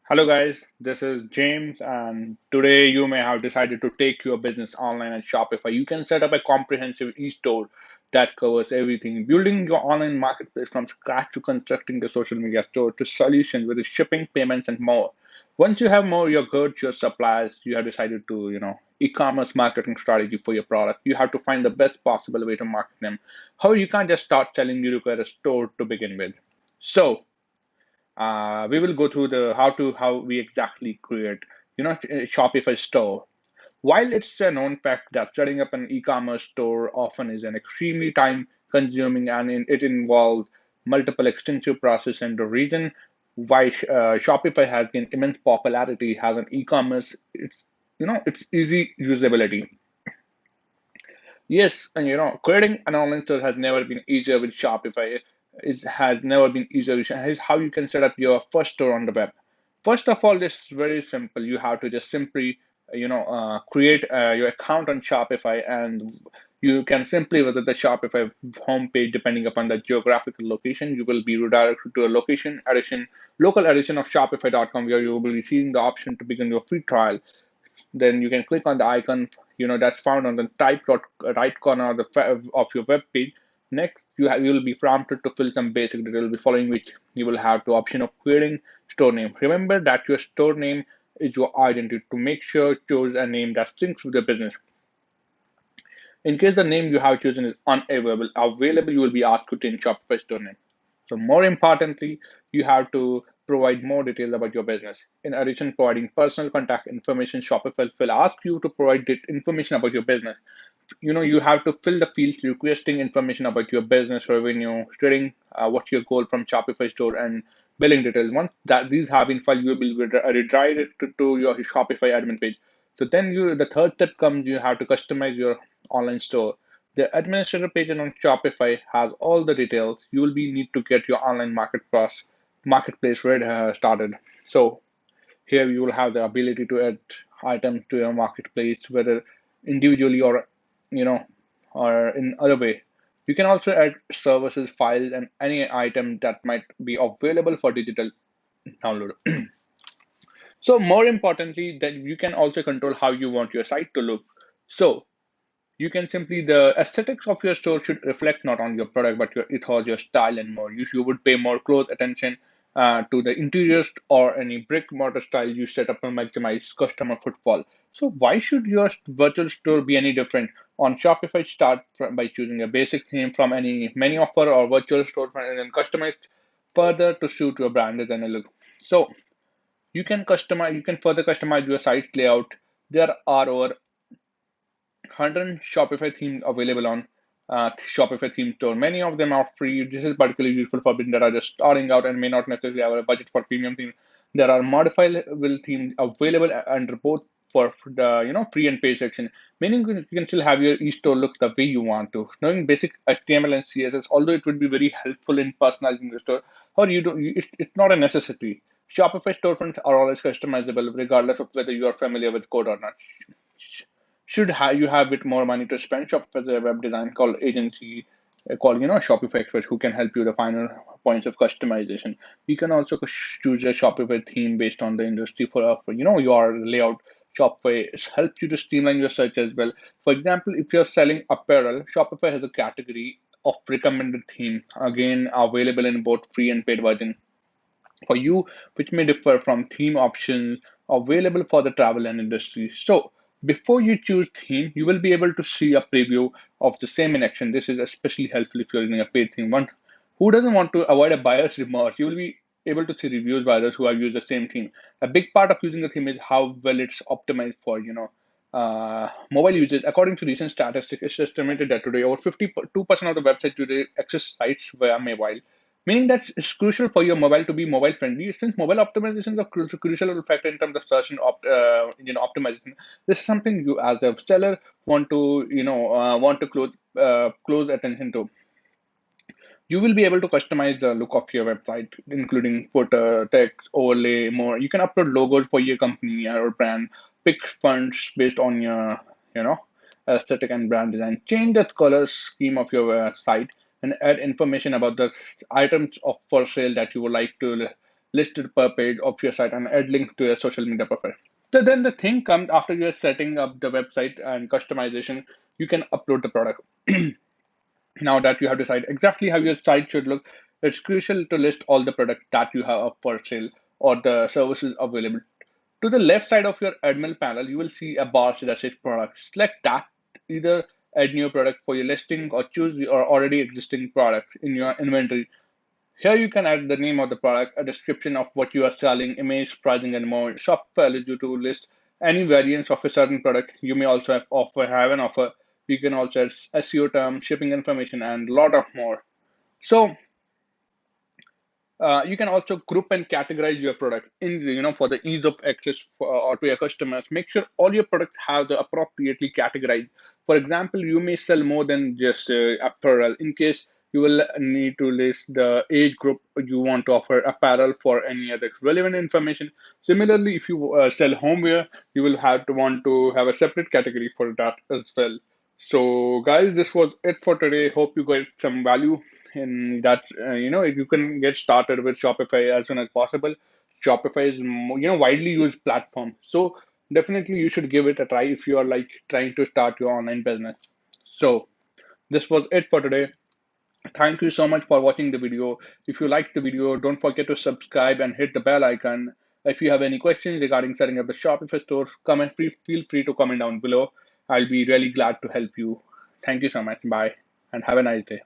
Hello, guys. This is James, and today you may have decided to take your business online at Shopify. You can set up a comprehensive e-store that covers everything, building your online marketplace from scratch to constructing the social media store to solutions with the shipping, payments, and more. Once you have more your goods, your supplies, you have decided to, e-commerce marketing strategy for your product. You have to find the best possible way to market them. However, you can't just start selling. You require a store to begin with. So we will go through the how we exactly create a Shopify store. While it's a known fact that setting up an e-commerce store often is an extremely time consuming and it involves multiple extensive process, and the reason why Shopify has gained immense popularity has an e-commerce, it's easy usability. Yes, and creating an online store has never been easier with Shopify. It has never been easier. Here's how you can set up your first store on the web. First of all, this is very simple. You have to just simply, create your account on Shopify, and you can simply visit the Shopify homepage. Depending upon the geographical location, you will be redirected to a local edition of Shopify.com, where you will be receiving the option to begin your free trial. Then you can click on the icon, that's found on the right corner of of your web page. Next, you will be prompted to fill some basic details, following which you will have the option of creating store name. Remember that your store name is your identity. To make sure, choose a name that syncs with the business. In case the name you have chosen is unavailable, you will be asked to change Shopify store name. So more importantly, you have to provide more details about your business. In addition, providing personal contact information, Shopify will ask you to provide information about your business. You have to fill the fields requesting information about your business, revenue, trading, what's your goal from Shopify store, and billing details. Once that these have been filled, you will be redirected to your Shopify admin page. So then the third step comes, you have to customize your online store. The administrator page on Shopify has all the details. You will be need to get your online marketplace ready, started. So here you will have the ability to add items to your marketplace, whether individually or you know or in other way. You can also add services, files, and any item that might be available for digital download. So more importantly, that you can also control how you want your site to look. So you can simply the aesthetics of your store should reflect not on your product but your ethos, your style, and more. You would pay more close attention to the interiors or any brick mortar style you set up to maximize customer footfall. So why should your virtual store be any different? On Shopify, start by choosing a basic theme from any menu offer or virtual store and then customize further to suit your brand design and look. So you can further customize your site layout. There are over 100 Shopify themes available on Shopify theme store. Many of them are free. This is particularly useful for businesses that are just starting out and may not necessarily have a budget for premium theme. There are modifiable themes available under both for the free and paid section, meaning you can still have your e-store look the way you want to. Knowing basic HTML and CSS, although it would be very helpful in personalizing the store, or it's not a necessity. Shopify storefronts are always customizable, regardless of whether you are familiar with code or not. You have a bit more money to spend, Shopify has a web design called agency called Shopify Express, who can help you the final points of customization. You can also choose a Shopify theme based on the industry for your layout. Shopify helps you to streamline your search as well. For example, if you're selling apparel, Shopify has a category of recommended theme, again available in both free and paid version for you, which may differ from theme options available for the travel and industry. So before you choose theme, you will be able to see a preview of the same in action. This is especially helpful if you're using a paid theme. One who doesn't want to avoid a buyer's remorse, you will be able to see reviews by others who have used the same theme. A big part of using the theme is how well it's optimized for mobile users. According to recent statistics, it's estimated that today over 52% of the websites today access sites via mobile, meaning that it's crucial for your mobile to be mobile friendly. Since mobile optimization is a crucial factor in terms of search and optimization, this is something you as a seller want to close attention to. You will be able to customize the look of your website, including footer, text, overlay, more. You can upload logos for your company or brand, pick fonts based on your, you know, aesthetic and brand design. Change the color scheme of your site and add information about the items of for sale that you would like to listed per page of your site and add link to your social media profile. So then the thing comes after you're setting up the website and customization, you can upload the product. Now that you have decided exactly how your site should look, it's crucial to list all the products that you have up for sale or the services available. To the left side of your admin panel, you will see a bar that says product. Select that, either add new product for your listing or choose your already existing product in your inventory. Here you can add the name of the product, a description of what you are selling, image, pricing, and more. Shopify allows you to list any variants of a certain product. You may also have an offer. You can also add SEO term, shipping information, and a lot of more. So you can also group and categorize your product in for the ease of access or to your customers. Make sure all your products have the appropriately categorized. For example, you may sell more than just apparel. In case you will need to list the age group you want to offer apparel for any other relevant information. Similarly, if you sell homeware, you will have to want to have a separate category for that as well. So, guys, this was it for today. Hope you got some value in that. If you can get started with Shopify as soon as possible. Shopify is widely used platform. So definitely you should give it a try if you are like trying to start your online business. So this was it for today. Thank you so much for watching the video. If you liked the video, don't forget to subscribe and hit the bell icon. If you have any questions regarding setting up the Shopify store, feel free to comment down below. I'll be really glad to help you. Thank you so much. Bye and have a nice day.